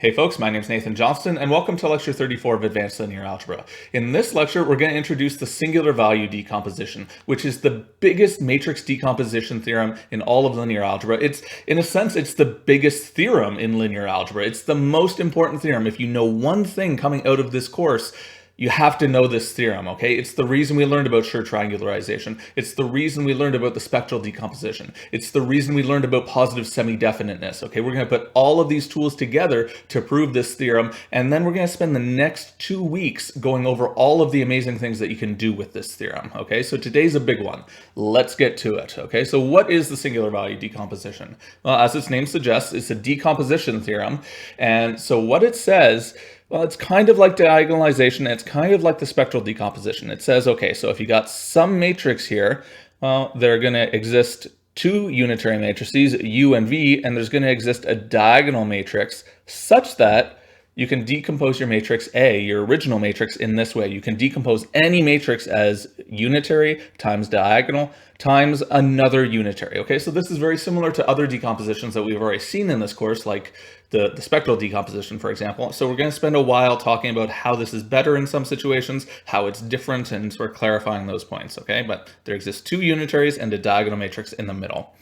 Hey folks, my name is Nathan Johnston, and welcome to Lecture 34 of Advanced Linear Algebra. In this lecture, we're going to introduce the singular value decomposition, which is the biggest matrix decomposition theorem in all of linear algebra. In a sense, it's the biggest theorem in linear algebra. It's the most important theorem. If you know one thing coming out of this course, you have to know this theorem, okay? It's the reason we learned about Schur triangularization. It's the reason we learned about the spectral decomposition. It's the reason we learned about positive semi-definiteness, okay? We're going to put all of these tools together to prove this theorem, and then we're going to spend the next 2 weeks going over all of the amazing things that you can do with this theorem, okay? So today's a big one. Let's get to it, okay? So what is the singular value decomposition? Well, as its name suggests, it's a decomposition theorem, and so what it says, well, it's kind of like diagonalization, and it's kind of like the spectral decomposition. It says, okay, so if you got some matrix here, well, there are going to exist two unitary matrices, U and V, and there's going to exist a diagonal matrix such that you can decompose your matrix A, your original matrix, in this way. You can decompose any matrix as unitary times diagonal times another unitary. Okay, so this is very similar to other decompositions that we've already seen in this course, like the spectral decomposition, for example. So we're going to spend a while talking about how this is better in some situations, how it's different, and sort of clarifying those points, okay? But there exists two unitaries and a diagonal matrix in the middle.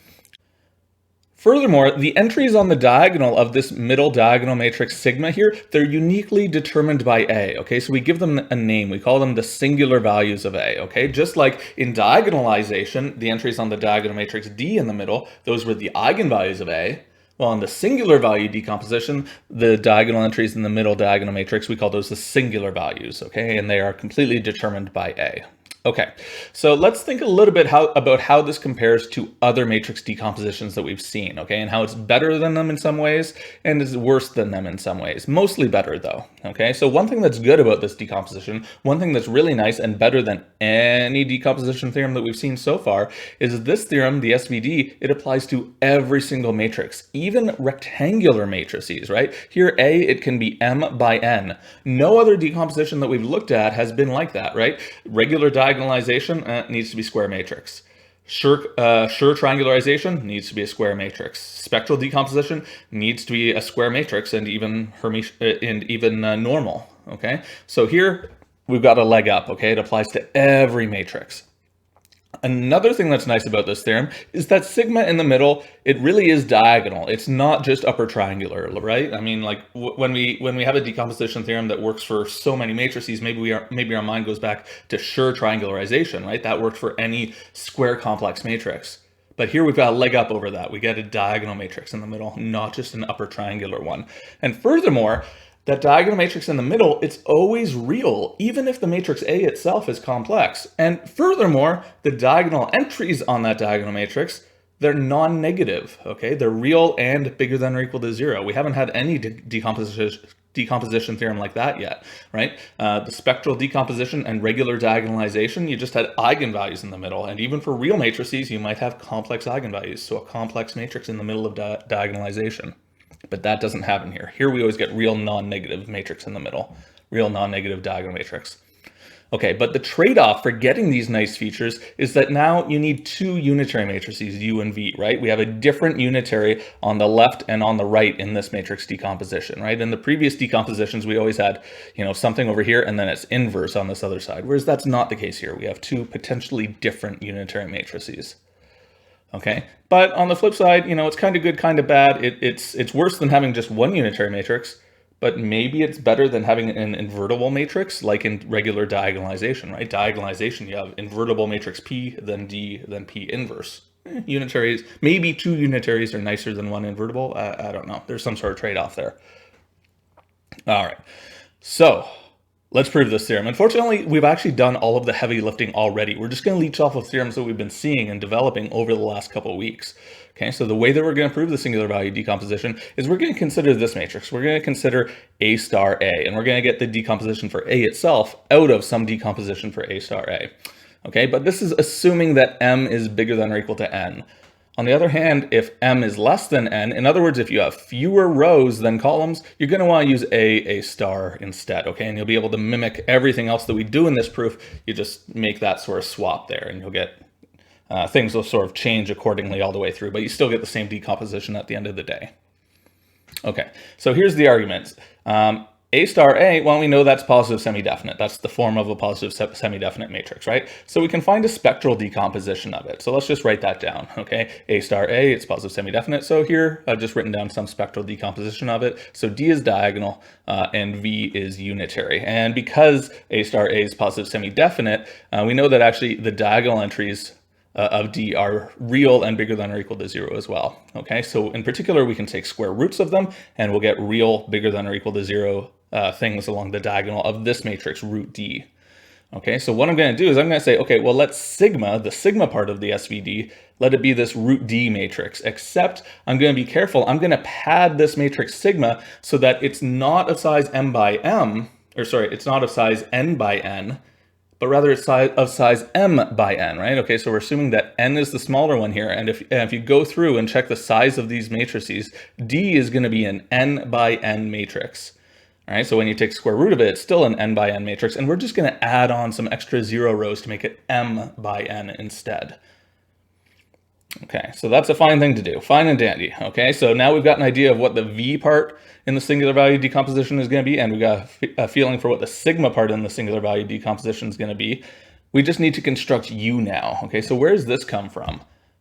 Furthermore, the entries on the diagonal of this middle diagonal matrix sigma here, they're uniquely determined by A, okay? So we give them a name. We call them the singular values of A, okay? Just like in diagonalization, the entries on the diagonal matrix D in the middle, those were the eigenvalues of A. Well, in the singular value decomposition, the diagonal entries in the middle diagonal matrix, we call those the singular values, okay? And they are completely determined by A. Okay, so let's think a little bit about how this compares to other matrix decompositions that we've seen, okay, and how it's better than them in some ways and is worse than them in some ways. Mostly better though, okay? So one thing that's good about this decomposition, one thing that's really nice and better than any decomposition theorem that we've seen so far, is this theorem, the SVD, it applies to every single matrix, even rectangular matrices, right? Here A, it can be M by N. No other decomposition that we've looked at has been like that, right? Regular diagonalization needs to be square matrix. Schur triangularization needs to be a square matrix. Spectral decomposition needs to be a square matrix and even normal. Okay, so here we've got a leg up. Okay, it applies to every matrix. Another thing that's nice about this theorem is that sigma in the middle, it really is diagonal. It's not just upper triangular, right? I mean, like when we have a decomposition theorem that works for so many matrices, maybe our mind goes back to Schur triangularization, right? That worked for any square complex matrix. But here we've got a leg up over that. We get a diagonal matrix in the middle, not just an upper triangular one. And furthermore, that diagonal matrix in the middle, it's always real, even if the matrix A itself is complex. And furthermore, the diagonal entries on that diagonal matrix, they're non-negative, okay? They're real and bigger than or equal to 0. We haven't had any decomposition theorem like that yet, right? The spectral decomposition and regular diagonalization, you just had eigenvalues in the middle. And even for real matrices, you might have complex eigenvalues, so a complex matrix in the middle of diagonalization. But that doesn't happen here. Here we always get real non-negative matrix in the middle, real non-negative diagonal matrix. Okay, but the trade-off for getting these nice features is that now you need two unitary matrices, U and V, right? We have a different unitary on the left and on the right in this matrix decomposition, right? In the previous decompositions, we always had, something over here and then its inverse on this other side, whereas that's not the case here. We have two potentially different unitary matrices. Okay, but on the flip side, it's kind of good, kind of bad. It's worse than having just one unitary matrix, but maybe it's better than having an invertible matrix, like in regular diagonalization, right? Diagonalization, you have invertible matrix P, then D, then P inverse. Unitaries, maybe two unitaries are nicer than one invertible. I don't know. There's some sort of trade-off there. All right, so let's prove this theorem. Unfortunately, we've actually done all of the heavy lifting already. We're just going to leech off of theorems that we've been seeing and developing over the last couple of weeks. Okay, so the way that we're going to prove the singular value decomposition is we're going to consider this matrix. We're going to consider A star A, and we're going to get the decomposition for A itself out of some decomposition for A star A. Okay, but this is assuming that M is bigger than or equal to N. On the other hand, if M is less than N, in other words, if you have fewer rows than columns, you're going to want to use A star instead, okay? And you'll be able to mimic everything else that we do in this proof. You just make that sort of swap there, and you'll get things will sort of change accordingly all the way through, but you still get the same decomposition at the end of the day. Okay, so here's the arguments. A star A, well, we know that's positive semi-definite. That's the form of a positive semi-definite matrix, right? So we can find a spectral decomposition of it. So let's just write that down, okay? A star A, it's positive semi-definite. So here, I've just written down some spectral decomposition of it. So D is diagonal and V is unitary. And because A star A is positive semi-definite, we know that actually the diagonal entries of D are real and bigger than or equal to 0 as well. Okay, so in particular, we can take square roots of them and we'll get real bigger than or equal to 0 things along the diagonal of this matrix, root D. Okay, so what I'm going to do is I'm going to say, okay, well, let's sigma, the sigma part of the SVD, let it be this root D matrix, except I'm going to be careful. I'm going to pad this matrix sigma so that it's not of size m by m, or sorry, it's not of size n by n, but rather it's of size m by n, right? Okay, so we're assuming that n is the smaller one here, and if you go through and check the size of these matrices, D is going to be an n by n matrix. All right, so when you take square root of it, it's still an n by n matrix, and we're just going to add on some extra 0 rows to make it m by n instead. Okay, so that's a fine thing to do, fine and dandy. Okay, so now we've got an idea of what the V part in the singular value decomposition is going to be, and we've got a feeling for what the sigma part in the singular value decomposition is going to be. We just need to construct U now. Okay, so where does this come from?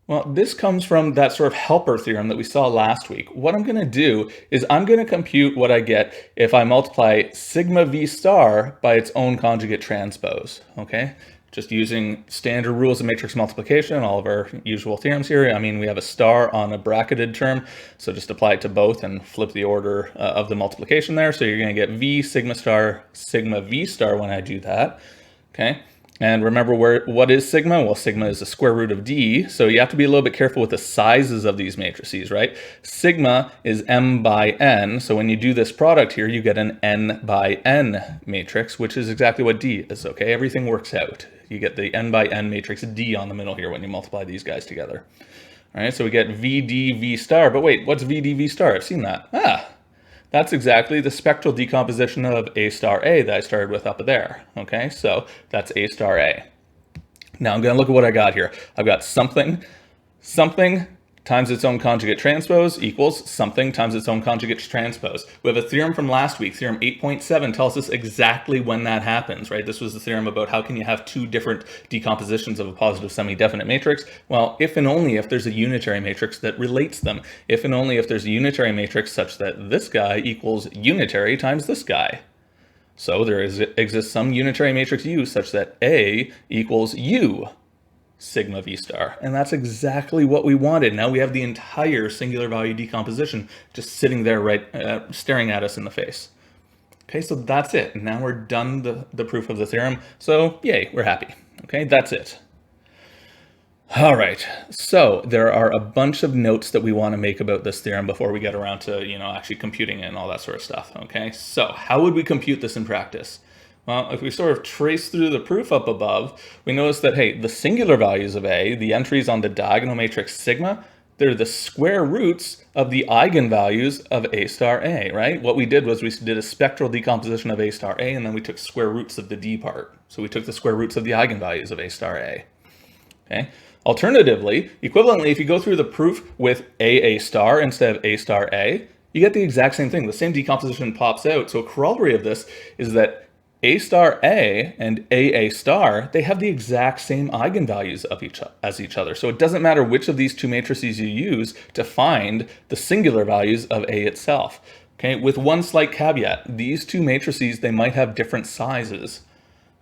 Well, this comes from that sort of helper theorem that we saw last week. What I'm going to do is I'm going to compute what I get if I multiply sigma V star by its own conjugate transpose. Okay, just using standard rules of matrix multiplication, all of our usual theorems here. I mean, we have a star on a bracketed term, so just apply it to both and flip the order of the multiplication there. So you're going to get V sigma star sigma V star when I do that. Okay. And remember, what is sigma? Well, sigma is the square root of D, so you have to be a little bit careful with the sizes of these matrices, right? Sigma is m by n, so when you do this product here, you get an n by n matrix, which is exactly what D is, okay? Everything works out. You get the n by n matrix D on the middle here when you multiply these guys together. All right, so we get VD V star, but wait, what's VD V star? I've seen that. That's exactly the spectral decomposition of A star A that I started with up there. Okay, so that's A star A. Now I'm going to look at what I got here. I've got something times its own conjugate transpose equals something times its own conjugate transpose. We have a theorem from last week, theorem 8.7 tells us exactly when that happens, right? This was the theorem about how can you have two different decompositions of a positive semi-definite matrix? Well, if and only if there's a unitary matrix that relates them. If and only if there's a unitary matrix such that this guy equals unitary times this guy. So there exists some unitary matrix U such that A equals U sigma V star. And that's exactly what we wanted. Now we have the entire singular value decomposition just sitting there right, staring at us in the face. Okay, so that's it. Now we're done the proof of the theorem. So yay, we're happy. Okay, that's it. All right, so there are a bunch of notes that we want to make about this theorem before we get around to, actually computing it and all that sort of stuff. Okay, so how would we compute this in practice? Well, if we sort of trace through the proof up above, we notice that, hey, the singular values of A, the entries on the diagonal matrix sigma, they're the square roots of the eigenvalues of A star A, right? What we did was we did a spectral decomposition of A star A, and then we took square roots of the D part. So we took the square roots of the eigenvalues of A star A. Okay. Alternatively, equivalently, if you go through the proof with A star instead of A star A, you get the exact same thing. The same decomposition pops out. So a corollary of this is that A star A and A star, they have the exact same eigenvalues of as each other. So it doesn't matter which of these two matrices you use to find the singular values of A itself. Okay, with one slight caveat, these two matrices, they might have different sizes.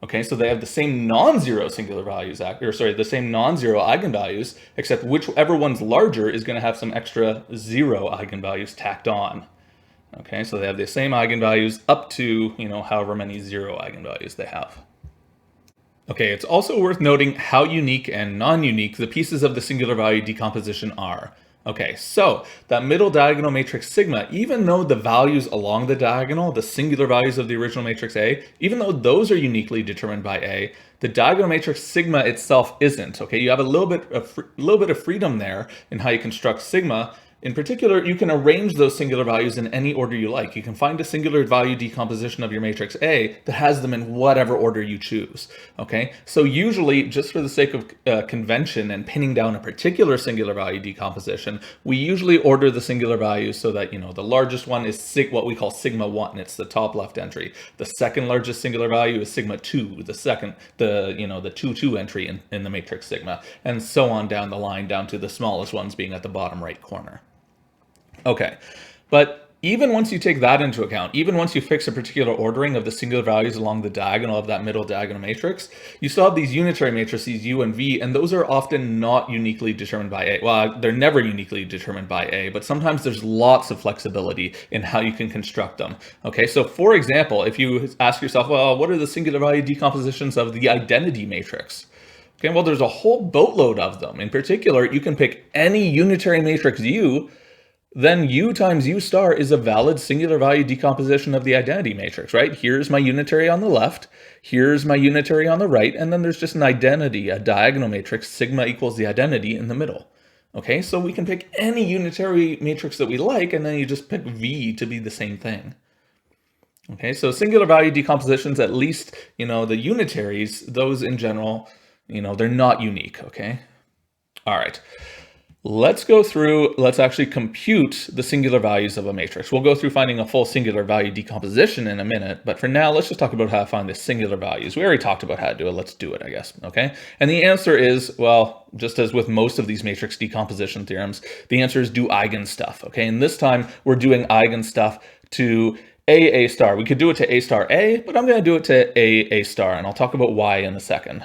Okay, so they have the same non-zero singular values, the same non-zero eigenvalues, except whichever one's larger is going to have some extra zero eigenvalues tacked on. Okay, so they have the same eigenvalues up to, however many zero eigenvalues they have. Okay, it's also worth noting how unique and non-unique the pieces of the singular value decomposition are. Okay, so that middle diagonal matrix sigma, even though the values along the diagonal, the singular values of the original matrix A, even though those are uniquely determined by A, the diagonal matrix sigma itself isn't. Okay, you have a little bit of freedom there in how you construct sigma. In particular, you can arrange those singular values in any order you like. You can find a singular value decomposition of your matrix A that has them in whatever order you choose, okay? So usually, just for the sake of convention and pinning down a particular singular value decomposition, we usually order the singular values so that, the largest one is what we call sigma 1. It's the top left entry. The second largest singular value is sigma 2. The 2, 2 entry in the matrix sigma, and so on down the line, down to the smallest ones being at the bottom right corner. Okay, but even once you take that into account, even once you fix a particular ordering of the singular values along the diagonal of that middle diagonal matrix, you still have these unitary matrices U and V, and those are often not uniquely determined by A. Well, they're never uniquely determined by A, but sometimes there's lots of flexibility in how you can construct them. Okay, so for example, if you ask yourself, well, what are the singular value decompositions of the identity matrix? Okay, well, there's a whole boatload of them. In particular, you can pick any unitary matrix U, then U times U star is a valid singular value decomposition of the identity matrix, right? Here's my unitary on the left, here's my unitary on the right, and then there's just an identity, a diagonal matrix, sigma equals the identity in the middle. Okay, so we can pick any unitary matrix that we like, and then you just pick V to be the same thing. Okay, so singular value decompositions, at least, the unitaries, those in general, they're not unique, okay? All right. Let's actually compute the singular values of a matrix. We'll go through finding a full singular value decomposition in a minute, but for now, let's just talk about how to find the singular values. We already talked about how to do it. Let's do it, I guess, okay? And the answer is, well, just as with most of these matrix decomposition theorems, the answer is do eigenstuff, okay? And this time, we're doing eigenstuff to A star. We could do it to A star A, but I'm going to do it to A star, and I'll talk about why in a second.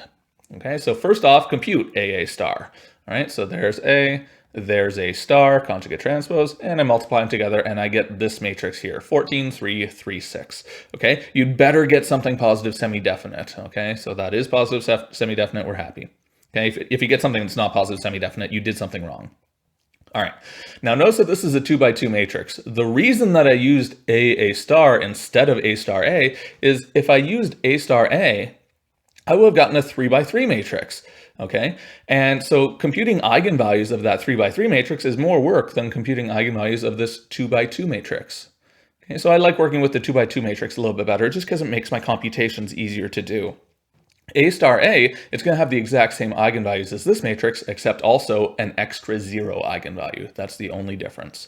Okay, so first off, compute A star. All right, so there's A star, conjugate transpose, and I multiply them together and I get this matrix here, 14, 3, 3, 6. Okay, you'd better get something positive semi-definite. Okay, so that is positive semi-definite, we're happy. Okay, if you get something that's not positive semi-definite, you did something wrong. All right, now notice that this is a 2 by 2 matrix. The reason that I used A star instead of A star A is if I used A star A, I would have gotten a 3 by 3 matrix. Okay, and so computing eigenvalues of that 3 by 3 matrix is more work than computing eigenvalues of this 2 by 2 matrix. Okay, so I like working with the 2 by 2 matrix a little bit better just because it makes my computations easier to do. A star A, it's going to have the exact same eigenvalues as this matrix, except also an extra 0 eigenvalue. That's the only difference.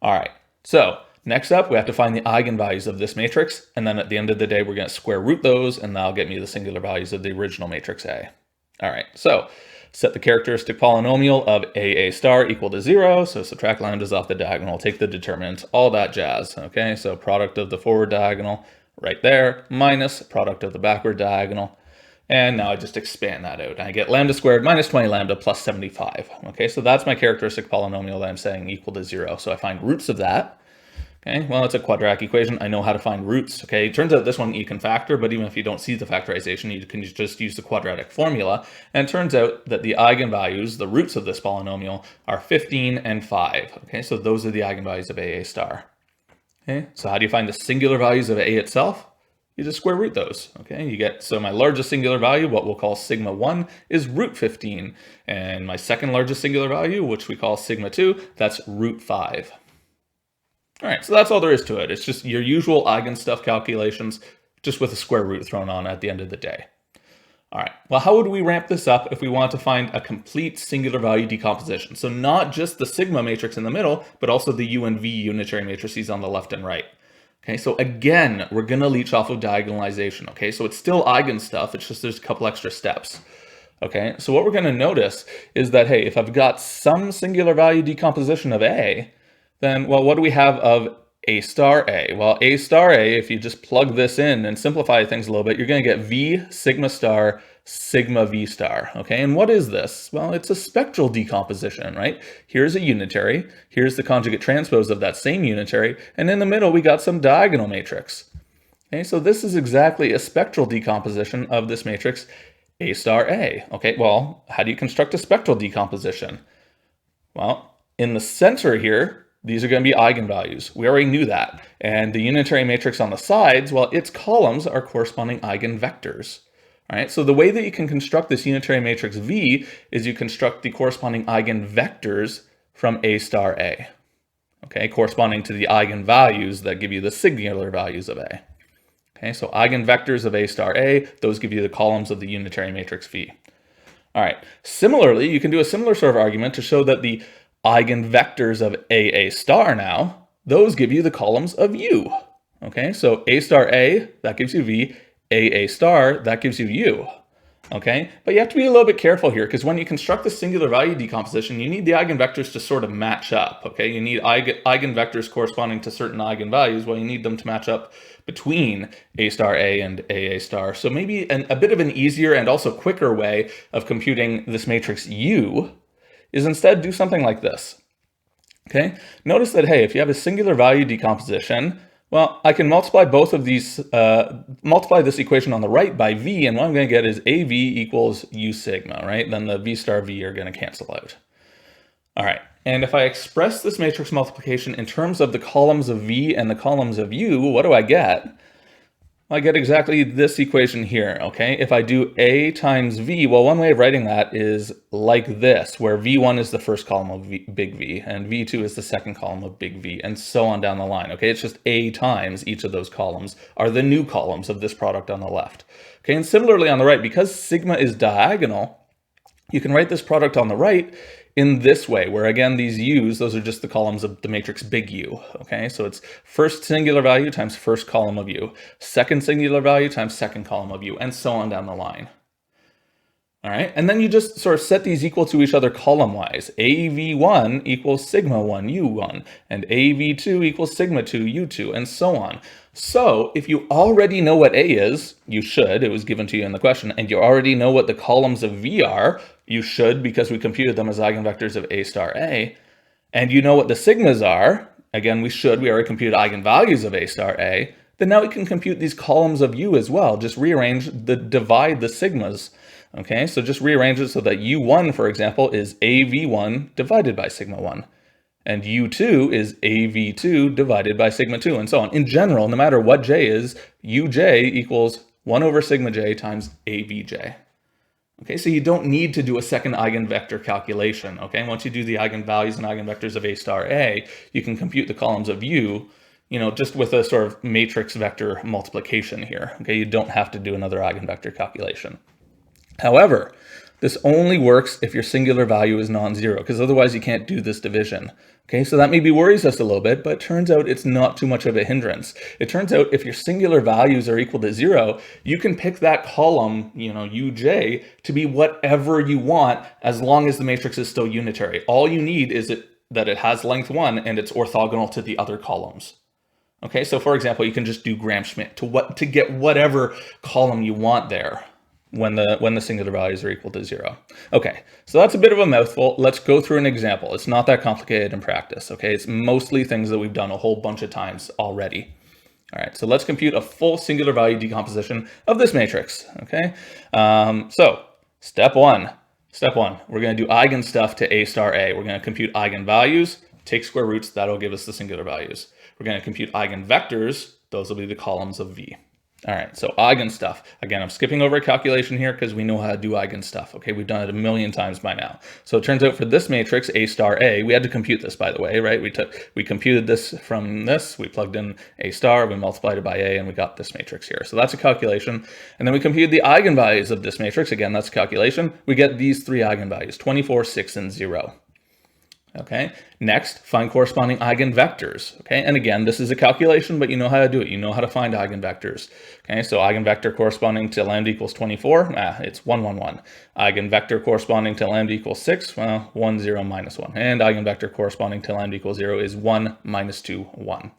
All right, so next up, we have to find the eigenvalues of this matrix, and then at the end of the day, we're going to square root those, and that'll get me the singular values of the original matrix A. All right, so set the characteristic polynomial of A star equal to 0, so subtract lambdas off the diagonal, take the determinant, all that jazz, okay? So product of the forward diagonal right there, minus product of the backward diagonal, and now I just expand that out. I get lambda squared minus 20 lambda plus 75, okay? So that's my characteristic polynomial that I'm saying equal to 0, so I find roots of that. Okay, well, it's a quadratic equation. I know how to find roots, okay? It turns out this one you can factor, but even if you don't see the factorization, you can just use the quadratic formula. And it turns out that the eigenvalues, the roots of this polynomial, are 15 and 5. Okay, so those are the eigenvalues of A star. Okay, so how do you find the singular values of A itself? You just square root those, okay? You get, so my largest singular value, what we'll call sigma 1, is root 15. And my second largest singular value, which we call sigma 2, that's root 5. All right, so that's all there is to it. It's just your usual eigenstuff calculations, just with a square root thrown on at the end of the day. All right, well, how would we ramp this up if we want to find a complete singular value decomposition? So not just the sigma matrix in the middle, but also the U and V unitary matrices on the left and right. Okay, so again, we're gonna leech off of diagonalization, okay? So it's still eigenstuff, it's just there's a couple extra steps. Okay, so what we're gonna notice is that, hey, if I've got some singular value decomposition of A, then, well, what do we have of A star A? Well, A star A, if you just plug this in and simplify things a little bit, you're going to get V sigma star sigma V star, okay? And what is this? Well, it's a spectral decomposition, right? Here's a unitary, here's the conjugate transpose of that same unitary, and in the middle, we got some diagonal matrix. Okay, so this is exactly a spectral decomposition of this matrix A star A. Okay, well, how do you construct a spectral decomposition? Well, in the center here, these are going to be eigenvalues. We already knew that. And the unitary matrix on the sides, well, its columns are corresponding eigenvectors. All right, so the way that you can construct this unitary matrix V is you construct the corresponding eigenvectors from A star A, okay, corresponding to the eigenvalues that give you the singular values of A. Okay, so eigenvectors of A star A, those give you the columns of the unitary matrix V. All right, similarly, you can do a similar sort of argument to show that the eigenvectors of A star now, those give you the columns of U. Okay, so A star A, that gives you V, A star, that gives you U. Okay, but you have to be a little bit careful here because when you construct the singular value decomposition, you need the eigenvectors to sort of match up. Okay, you need eigenvectors corresponding to certain eigenvalues. Well, you need them to match up between A star A and A star. So maybe a bit of an easier and also quicker way of computing this matrix U is instead do something like this. Okay, notice that, hey, if you have a singular value decomposition, well, I can multiply both of these, multiply this equation on the right by V, and what I'm going to get is AV equals U sigma, right? Then the V star V are going to cancel out. All right, and if I express this matrix multiplication in terms of the columns of V and the columns of U, what do I get? I get exactly this equation here, okay? If I do A times V, well, one way of writing that is like this, where V1 is the first column of big V, and V2 is the second column of big V, and so on down the line, okay? It's just A times each of those columns are the new columns of this product on the left. Okay, and similarly on the right, because sigma is diagonal, you can write this product on the right in this way, where again, these U's, those are just the columns of the matrix big U, okay? So it's first singular value times first column of U, second singular value times second column of U, and so on down the line. All right, and then you just sort of set these equal to each other column-wise. AV1 equals sigma 1 U1, and AV2 equals sigma 2 U2, and so on. So if you already know what A is, you should, it was given to you in the question, and you already know what the columns of V are, you should because we computed them as eigenvectors of A star A, and you know what the sigmas are, again, we already computed eigenvalues of A star A, then now we can compute these columns of U as well, just divide the sigmas. Okay, so just rearrange it so that U1, for example, is AV1 divided by sigma 1. And U2 is AV2 divided by sigma 2, and so on. In general, no matter what J is, Uj equals 1 over sigma j times AVJ. Okay, so you don't need to do a second eigenvector calculation. Okay, once you do the eigenvalues and eigenvectors of A star A, you can compute the columns of U, just with a sort of matrix vector multiplication here. Okay, you don't have to do another eigenvector calculation. However, this only works if your singular value is non-zero, because otherwise you can't do this division. Okay, so that maybe worries us a little bit, but it turns out it's not too much of a hindrance. It turns out if your singular values are equal to 0, you can pick that column, Uj, to be whatever you want as long as the matrix is still unitary. All you need is that it has length 1 and it's orthogonal to the other columns. Okay, so for example, you can just do Gram-Schmidt to get whatever column you want there when the singular values are equal to 0. Okay, so that's a bit of a mouthful. Let's go through an example. It's not that complicated in practice, okay? It's mostly things that we've done a whole bunch of times already. All right, so let's compute a full singular value decomposition of this matrix, okay? So step one, we're gonna do eigenstuff to A star A. We're gonna compute eigenvalues, take square roots, that'll give us the singular values. We're gonna compute eigenvectors, those will be the columns of V. All right, so eigenstuff. Again, I'm skipping over a calculation here because we know how to do eigenstuff. Okay, we've done it a million times by now. So it turns out for this matrix, A star A, we had to compute this, by the way, right? We computed this from this, we plugged in A star, we multiplied it by A, and we got this matrix here. So that's a calculation. And then we computed the eigenvalues of this matrix. Again, that's a calculation. We get these three eigenvalues, 24, 6, and 0. Okay, next, find corresponding eigenvectors. Okay, and again, this is a calculation, but you know how to do it. You know how to find eigenvectors. Okay, so eigenvector corresponding to lambda equals 24, it's 1, 1, 1. Eigenvector corresponding to lambda equals 6, well, 1, 0, minus 1. And eigenvector corresponding to lambda equals 0 is 1, minus 2, 1.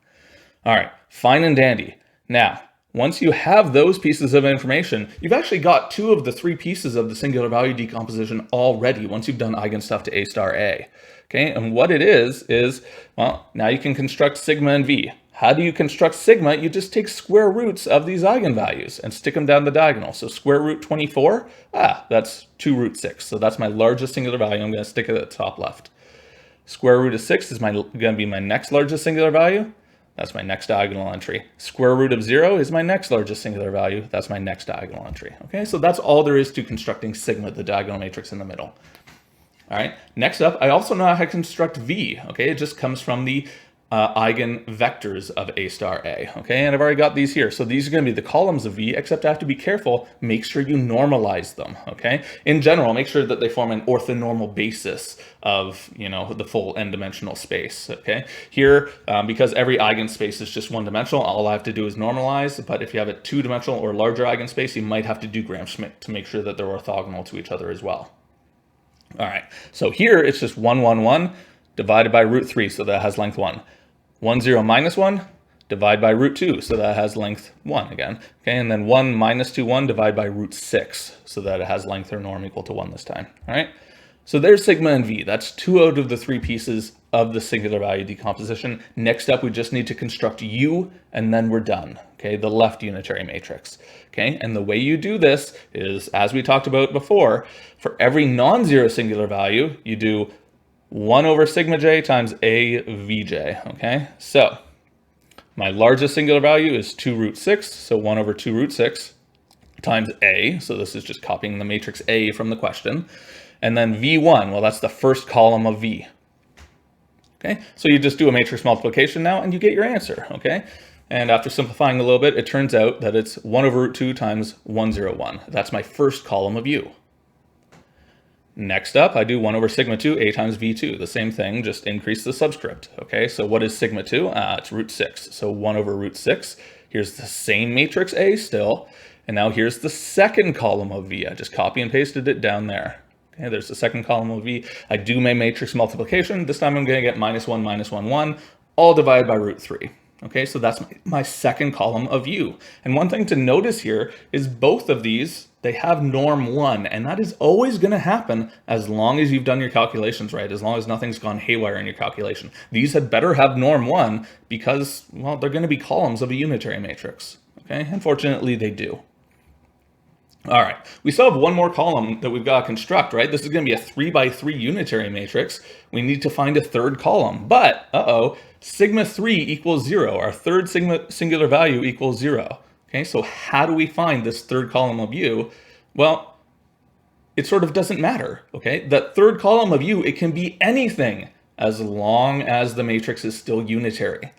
All right, fine and dandy. Now, once you have those pieces of information, you've actually got 2 of the 3 pieces of the singular value decomposition already once you've done eigenstuff to A star A. Okay, and what it is, well, now you can construct sigma and V. How do you construct sigma? You just take square roots of these eigenvalues and stick them down the diagonal. So square root 24, that's 2 root 6. So that's my largest singular value. I'm going to stick it at the top left. Square root of 6 is going to be my next largest singular value. That's my next diagonal entry. Square root of 0 is my next largest singular value. That's my next diagonal entry. Okay, so that's all there is to constructing sigma, the diagonal matrix in the middle. All right. Next up, I also know how to construct V. Okay, it just comes from the eigenvectors of A star A. Okay, and I've already got these here. So these are going to be the columns of V, except I have to be careful. Make sure you normalize them. Okay. In general, make sure that they form an orthonormal basis of, the full n-dimensional space. Okay. Here, because every eigenspace is just one-dimensional, all I have to do is normalize. But if you have a two-dimensional or larger eigenspace, you might have to do Gram-Schmidt to make sure that they're orthogonal to each other as well. All right, so here it's just 1, 1, 1 divided by root 3, so that has length 1. 1, 0, minus 1, divide by root 2, so that has length 1 again. Okay, and then 1 minus 2, 1, divide by root 6, so that it has length or norm equal to 1 this time. All right, so there's sigma and V. That's 2 out of the 3 pieces of the singular value decomposition. Next up, we just need to construct U, and then we're done. Okay, the left unitary matrix. Okay, and the way you do this is, as we talked about before, for every non-zero singular value, you do 1 over sigma j times a vj. Okay, so my largest singular value is 2 root 6, so 1 over 2 root 6 times a, so this is just copying the matrix A from the question, and then v1, well, that's the first column of V. Okay, so you just do a matrix multiplication now and you get your answer. Okay, and after simplifying a little bit, it turns out that it's 1 over root 2 times 101. That's my first column of U. Next up, I do 1 over sigma 2, a times v2. The same thing, just increase the subscript. Okay, so what is sigma 2? It's root 6. So 1 over root 6. Here's the same matrix A still. And now here's the second column of V. I just copy and pasted it down there. Okay, there's the second column of V. I do my matrix multiplication. This time I'm going to get minus 1, 1, all divided by root 3. Okay, so that's my second column of U. And one thing to notice here is both of these, they have norm 1, and that is always going to happen as long as you've done your calculations right, as long as nothing's gone haywire in your calculation. These had better have norm 1 because, well, they're going to be columns of a unitary matrix. Okay, unfortunately they do. All right, we still have one more column that we've got to construct, right? This is going to be a 3 by 3 unitary matrix. We need to find a third column, but, sigma 3 equals 0. Our third singular value equals 0. Okay, so how do we find this third column of U? Well, it sort of doesn't matter, okay? That third column of U, it can be anything as long as the matrix is still unitary.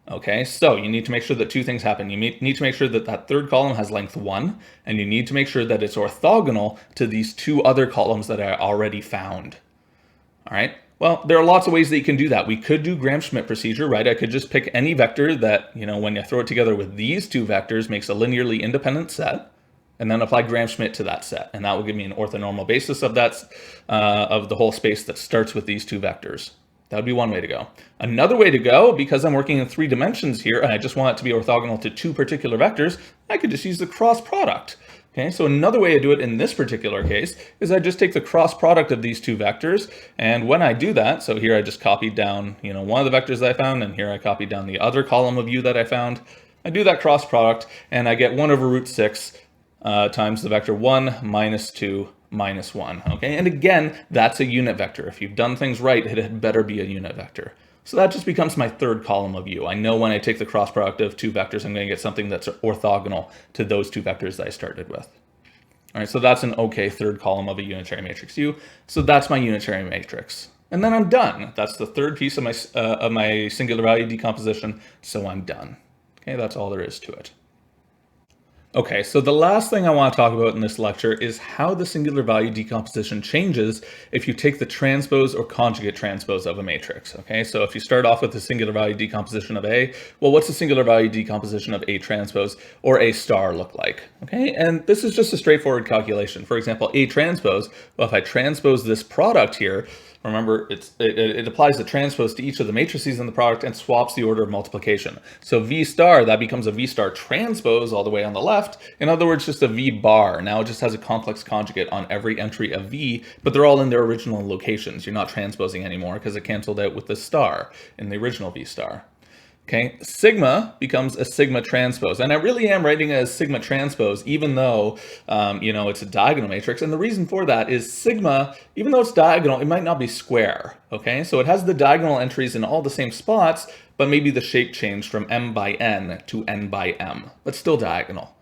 Okay, so you need to make sure that two things happen. You need to make sure that that third column has length 1, and you need to make sure that it's orthogonal to these two other columns that I already found. All right, well, there are lots of ways that you can do that. We could do Gram-Schmidt procedure, right? I could just pick any vector that, when you throw it together with these two vectors, makes a linearly independent set, and then apply Gram-Schmidt to that set. And that will give me an orthonormal basis of that, of the whole space that starts with these two vectors. That would be one way to go. Another way to go, because I'm working in 3 dimensions here, and I just want it to be orthogonal to 2 particular vectors, I could just use the cross product. Okay, so another way to do it in this particular case is I just take the cross product of these two vectors, and when I do that, so here I just copied down, one of the vectors that I found, and here I copied down the other column of U that I found. I do that cross product, and I get 1 over root 6 times the vector 1 minus 2 minus 1, okay? And again, that's a unit vector. If you've done things right, it had better be a unit vector. So that just becomes my third column of U. I know when I take the cross product of two vectors, I'm going to get something that's orthogonal to those two vectors that I started with. All right, so that's an okay third column of a unitary matrix U. So that's my unitary matrix. And then I'm done. That's the third piece of my singular value decomposition, so I'm done. Okay, that's all there is to it. Okay, so the last thing I want to talk about in this lecture is how the singular value decomposition changes if you take the transpose or conjugate transpose of a matrix. Okay, so if you start off with the singular value decomposition of A, well, what's the singular value decomposition of A transpose or A star look like? Okay, and this is just a straightforward calculation. For example, A transpose, well, if I transpose this product here, remember, it applies the transpose to each of the matrices in the product and swaps the order of multiplication. So V star, that becomes a V star transpose all the way on the left. In other words, just a V bar. Now it just has a complex conjugate on every entry of V, but they're all in their original locations. You're not transposing anymore because it canceled out with the star in the original V star. Okay, sigma becomes a sigma transpose, and I really am writing it as sigma transpose, even though, it's a diagonal matrix. And the reason for that is sigma, even though it's diagonal, it might not be square. Okay, so it has the diagonal entries in all the same spots, but maybe the shape changed from m by n to n by m, but still diagonal.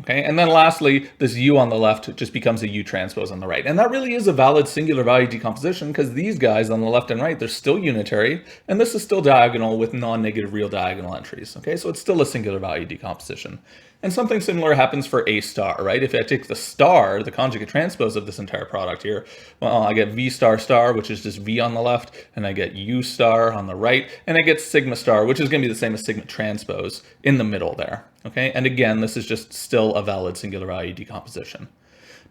Okay, and then lastly, this u on the left just becomes a u transpose on the right. And that really is a valid singular value decomposition because these guys on the left and right, they're still unitary, and this is still diagonal with non-negative real diagonal entries. Okay, so it's still a singular value decomposition. And something similar happens for A star, right? If I take the star, the conjugate transpose of this entire product here, well, I get V star star, which is just V on the left, and I get U star on the right, and I get sigma star, which is going to be the same as sigma transpose in the middle there. Okay, and again, this is just still a valid singular value decomposition.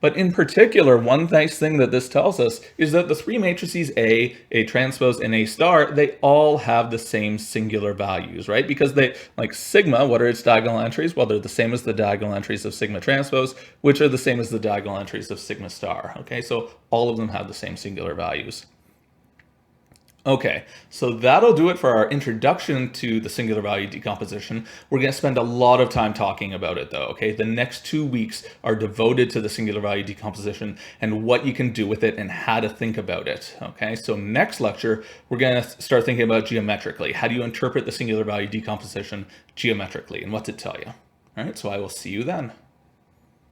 But in particular, one nice thing that this tells us is that the three matrices A transpose, and A star, they all have the same singular values, right? Because they, like sigma, what are its diagonal entries? Well, they're the same as the diagonal entries of sigma transpose, which are the same as the diagonal entries of sigma star, okay? So all of them have the same singular values. Okay, so that'll do it for our introduction to the singular value decomposition. We're going to spend a lot of time talking about it though, okay? The next 2 weeks are devoted to the singular value decomposition and what you can do with it and how to think about it, okay? So next lecture, we're going to start thinking about geometrically. How do you interpret the singular value decomposition geometrically and what's it tell you? All right, so I will see you then.